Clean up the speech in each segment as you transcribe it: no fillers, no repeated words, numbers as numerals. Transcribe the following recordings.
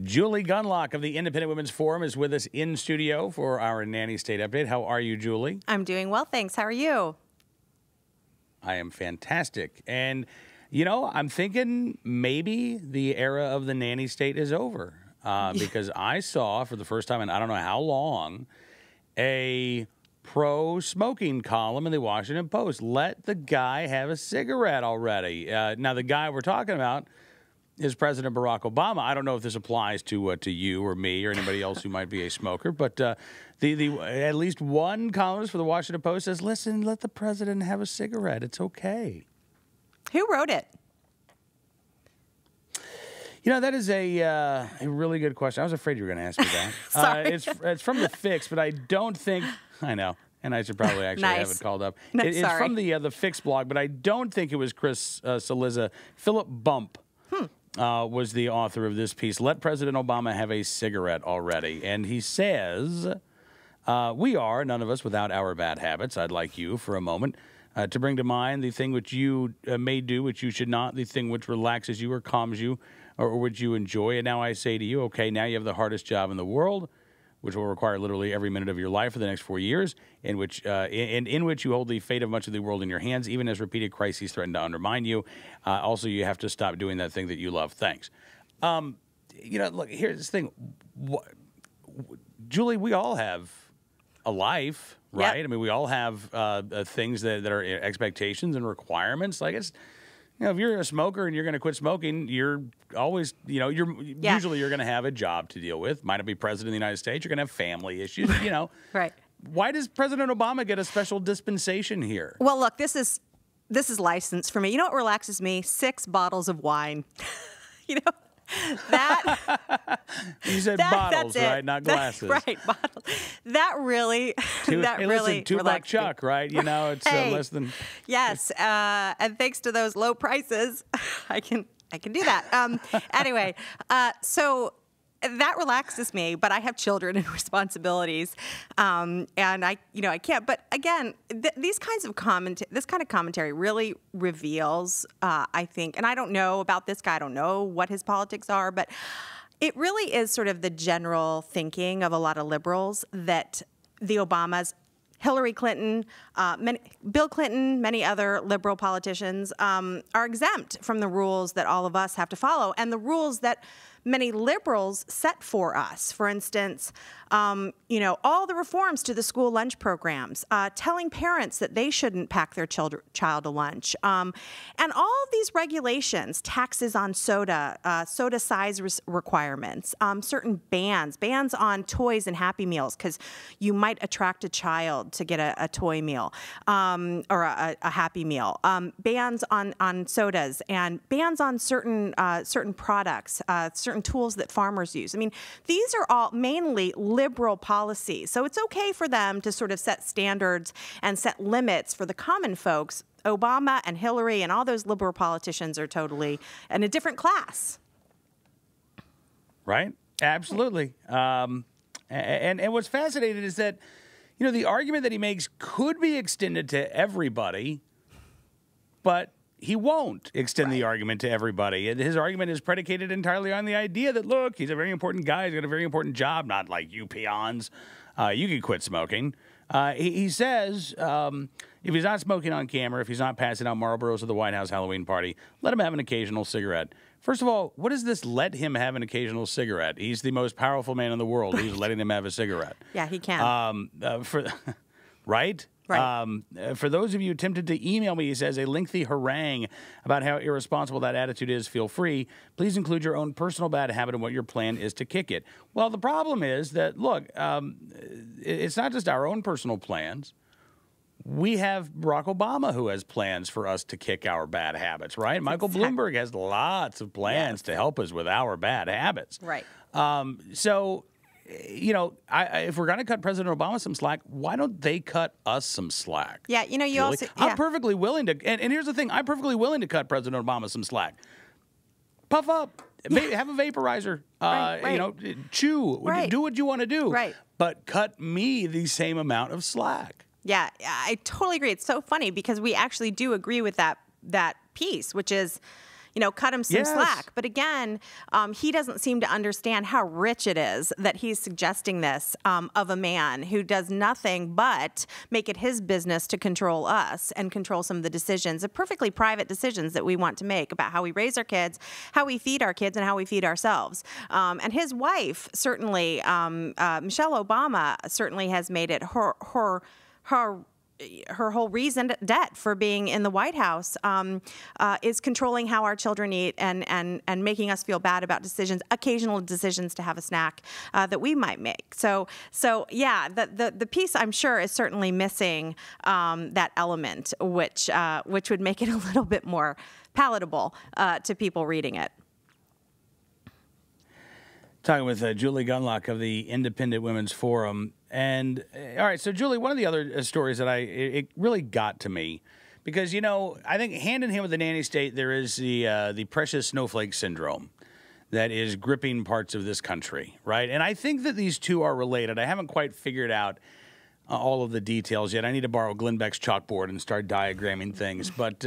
Julie Gunlock of the Independent Women's Forum is with us in studio for our Nanny State Update. How are you, Julie? I'm doing well, thanks. How are you? I am fantastic. And, you know, I'm thinking maybe the era of the Nanny State is over because I saw for the first time in I don't know how long a pro-smoking column in the Washington Post. Let the guy have a cigarette already. Now, the guy we're talking about is President Barack Obama. I don't know if this applies to you or me or anybody else who might be a smoker, but at least one columnist for the Washington Post says, listen, let the president have a cigarette. It's okay. Who wrote it? You know, that is a really good question. I was afraid you were going to ask me that. Sorry. It's from The Fix, but I don't think... I know. And I should probably actually have it called up. It's from the Fix blog, but I don't think it was Chris Cillizza. Philip Bump was the author of this piece. Let President Obama have a cigarette already. And he says, we are, none of us, without our bad habits. I'd like you, for a moment, to bring to mind the thing which you may do, which you should not, the thing which relaxes you or calms you, or which you enjoy. And now I say to you, okay, now you have the hardest job in the world, which will require literally every minute of your life for the next 4 years, in which you hold the fate of much of the world in your hands, even as repeated crises threaten to undermine you. Also, you have to stop doing that thing that you love. Thanks. You know, look, here's the thing. Julie, we all have a life, right? Yep. I mean, we all have things that are expectations and requirements. Like it's... You know, if you're a smoker and you're going to quit smoking, you're always, you know, usually you're going to have a job to deal with. Might not be president of the United States. You're going to have family issues, you know. Right. Why does President Obama get a special dispensation here? Well, look, this is license for me. You know what relaxes me? 6 bottles of wine. You know, that. You said bottles, right? Not glasses. Right, bottles. That really, listen, $2 Chuck, right? You know, it's less than. Yes, and thanks to those low prices, I can do that. Anyway, so that relaxes me, but I have children and responsibilities, and I can't. But again, this kind of commentary really reveals, I think, and I don't know about this guy. I don't know what his politics are, but it really is sort of the general thinking of a lot of liberals that the Obamas, Hillary Clinton, Bill Clinton, many other liberal politicians are exempt from the rules that all of us have to follow, and the rules that many liberals set for us. For instance, you know, all the reforms to the school lunch programs, telling parents that they shouldn't pack their child a lunch, and all of these regulations, taxes on soda, soda size requirements, certain bans on toys and Happy Meals because you might attract a child to get a toy meal or a Happy Meal, bans on sodas, and bans on certain products, certain tools that farmers use. I mean, these are all mainly liberal policies. So it's okay for them to sort of set standards and set limits for the common folks. Obama and Hillary and all those liberal politicians are totally in a different class. Right? Absolutely. And what's fascinating is that, you know, the argument that he makes could be extended to everybody, but he won't extend the argument to everybody. His argument is predicated entirely on the idea that, look, he's a very important guy. He's got a very important job, not like you peons. You can quit smoking. He says if he's not smoking on camera, if he's not passing out Marlboros at the White House Halloween party, let him have an occasional cigarette. First of all, what is this let him have an occasional cigarette? He's the most powerful man in the world. He's letting him have a cigarette. Yeah, he can. Right? Right. For those of you tempted to email me, he says, a lengthy harangue about how irresponsible that attitude is, feel free. Please include your own personal bad habit and what your plan is to kick it. Well, the problem is that, look, it's not just our own personal plans. We have Barack Obama who has plans for us to kick our bad habits, right? Michael Bloomberg has lots of plans to help us with our bad habits. Right. So, you know, if we're going to cut President Obama some slack, why don't they cut us some slack? Yeah, you know, you Julie? also... I'm perfectly willing to... And here's the thing. I'm perfectly willing to cut President Obama some slack. Puff up. Have a vaporizer. Right. You know, chew. Right. Do what you want to do. Right. But cut me the same amount of slack. Yeah, I totally agree. It's so funny because we actually do agree with that piece, which is, cut him some slack. But again, he doesn't seem to understand how rich it is that he's suggesting this of a man who does nothing but make it his business to control us and control some of the decisions, the perfectly private decisions that we want to make about how we raise our kids, how we feed our kids, and how we feed ourselves. And his wife, certainly, Michelle Obama, certainly has made it her whole reason debt for being in the White House is controlling how our children eat and making us feel bad about occasional decisions to have a snack that we might make. So yeah, the piece I'm sure is certainly missing that element, which would make it a little bit more palatable to people reading it. Talking with Julie Gunlock of the Independent Women's Forum. And all right, so Julie, one of the other stories that it really got to me, because I think hand in hand with the nanny state there is the precious snowflake syndrome that is gripping parts of this country, right? And I think that these two are related. I haven't quite figured out all of the details yet. I need to borrow Glenn Beck's chalkboard and start diagramming things, but.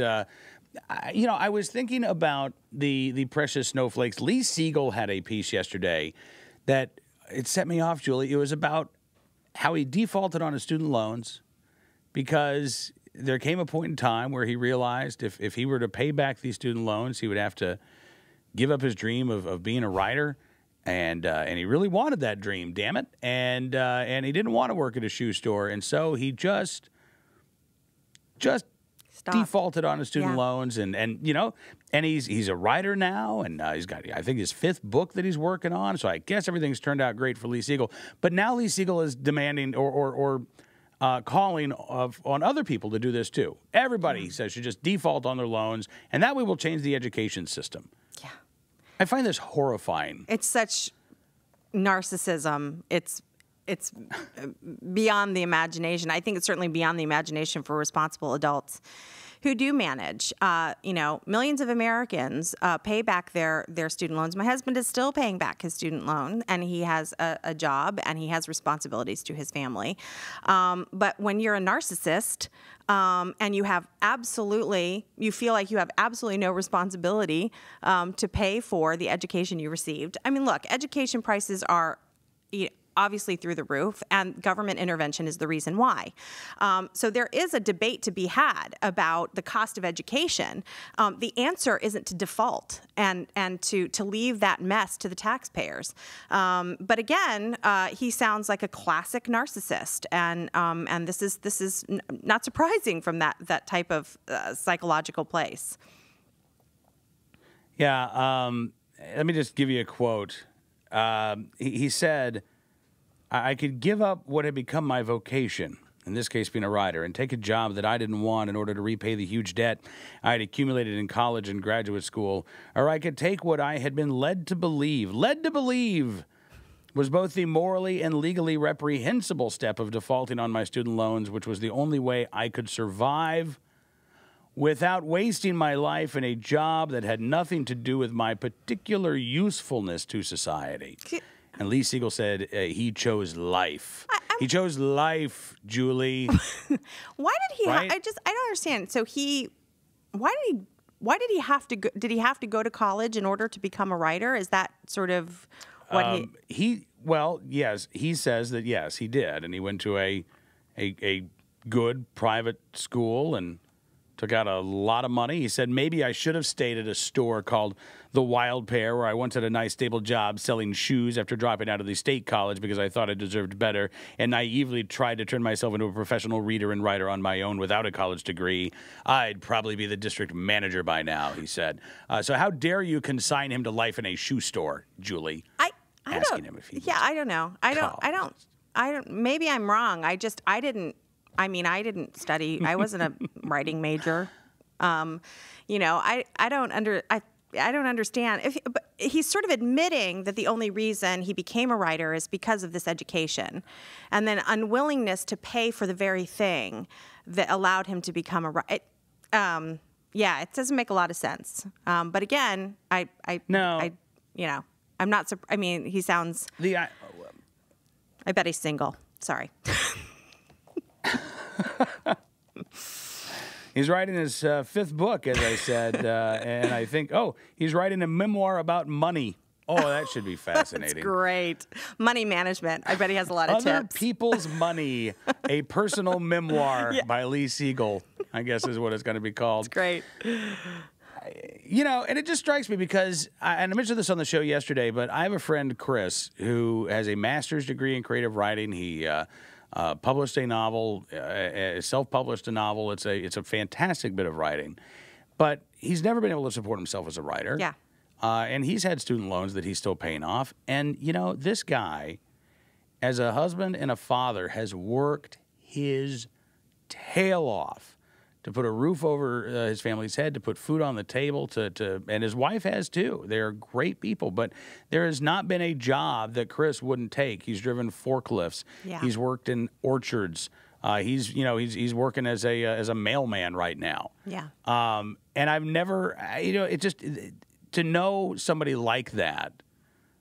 I was thinking about the precious snowflakes. Lee Siegel had a piece yesterday that it set me off, Julie. It was about how he defaulted on his student loans because there came a point in time where he realized if he were to pay back these student loans, he would have to give up his dream of being a writer. And he really wanted that dream, damn it. And he didn't want to work at a shoe store. And so he just defaulted on his student loans, and he's a writer now, and he's got, I think, his 5th book that he's working on. So I guess everything's turned out great for Lee Siegel. But now Lee Siegel is demanding or calling on other people to do this too. Everybody, he says, should just default on their loans, and that way we'll change the education system. Yeah, I find this horrifying. It's such narcissism. It's beyond the imagination. I think it's certainly beyond the imagination for responsible adults who do manage. Millions of Americans pay back their student loans. My husband is still paying back his student loan, and he has a job, and he has responsibilities to his family. But when you're a narcissist, and you feel like you have absolutely no responsibility to pay for the education you received. I mean, look, education prices are obviously through the roof, and government intervention is the reason why. So there is a debate to be had about the cost of education. The answer isn't to default and to leave that mess to the taxpayers. But again, he sounds like a classic narcissist, and this is not surprising from that type of psychological place. Yeah. Let me just give you a quote. He said, I could give up what had become my vocation, in this case being a writer, and take a job that I didn't want in order to repay the huge debt I had accumulated in college and graduate school, or I could take what I had been led to believe was both the morally and legally reprehensible step of defaulting on my student loans, which was the only way I could survive without wasting my life in a job that had nothing to do with my particular usefulness to society. And Lee Siegel said he chose life. He chose life, Julie. Why did he? Right? I don't understand. So why did he have to go? Did he have to go to college in order to become a writer? Is that sort of what Well, yes, he says that yes, he did, and he went to a good private school and took out a lot of money. He said, maybe I should have stayed at a store called The Wild Pair, where I once had a nice, stable job selling shoes after dropping out of the state college because I thought I deserved better, and naively tried to turn myself into a professional reader and writer on my own without a college degree. I'd probably be the district manager by now, he said. So how dare you consign him to life in a shoe store, Julie? Asking him if he I don't know. I don't. Maybe I'm wrong. I didn't study. I wasn't a writing major. I don't understand. But he's sort of admitting that the only reason he became a writer is because of this education, and then unwillingness to pay for the very thing that allowed him to become a writer. It doesn't make a lot of sense. But again, I'm not. I mean, he sounds. I bet he's single. Sorry. He's writing his fifth book, as I said, and I think, he's writing a memoir about money. Oh, that should be fascinating. That's great. Money management. I bet he has a lot of Other tips. People's Money, a personal memoir by Lee Siegel, I guess is what it's going to be called. It's great. And it just strikes me because, and I mentioned this on the show yesterday, but I have a friend, Chris, who has a master's degree in creative writing. He published a novel, self-published a novel. It's a fantastic bit of writing, but he's never been able to support himself as a writer. Yeah. And he's had student loans that he's still paying off. And, this guy, as a husband and a father, has worked his tail off to put a roof over his family's head, to put food on the table, and his wife has too. They're great people, but there has not been a job that Chris wouldn't take. He's driven forklifts. Yeah. He's worked in orchards. He's working as a mailman right now. Yeah. And I've never, it just, to know somebody like that,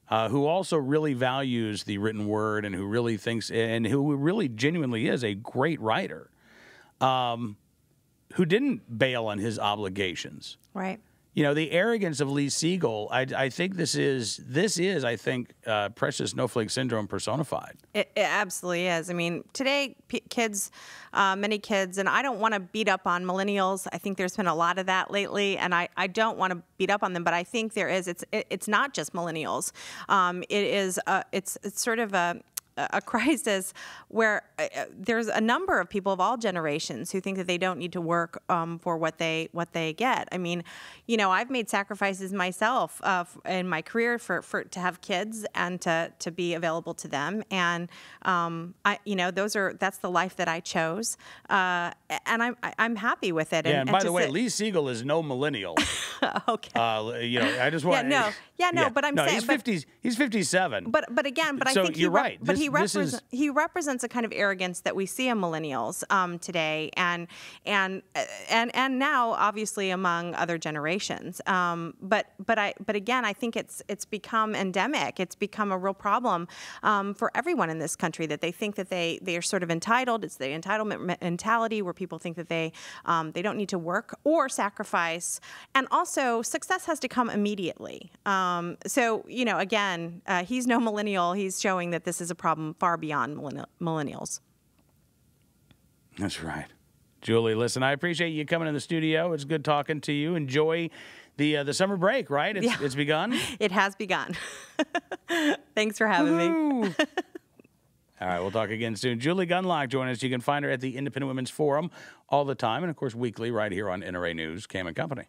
who also really values the written word and who really thinks, and who really genuinely is a great writer, who didn't bail on his obligations. Right. The arrogance of Lee Siegel, I think this is I think, precious snowflake syndrome personified. It absolutely is. I mean, today, kids, many kids, and I don't want to beat up on millennials. I think there's been a lot of that lately, and I don't want to beat up on them, but I think there is. It's not just millennials. It's sort of a crisis where there's a number of people of all generations who think that they don't need to work for what they get. I mean, I've made sacrifices myself in my career for to have kids and to be available to them, and that's the life that I chose, and I'm happy with it. Yeah, and by the way, Lee Siegel is no millennial. Okay. I just want. But I'm saying he's 57. But I think you're right. But he represents a kind of arrogance that we see in millennials today, and now obviously among other generations. But again, I think it's become endemic. It's become a real problem for everyone in this country, that they think that they are sort of entitled. It's the entitlement mentality where people think that they don't need to work or sacrifice, and also success has to come immediately. Again, he's no millennial. He's showing that this is a problem far beyond millennials. That's right. Julie, listen, I appreciate you coming in the studio. It's good talking to you. Enjoy the summer break, right? It's begun? It has begun. Thanks for having me. All right, we'll talk again soon. Julie Gunlock, join us. You can find her at the Independent Women's Forum all the time, and, of course, weekly right here on NRA News, Cam & Company.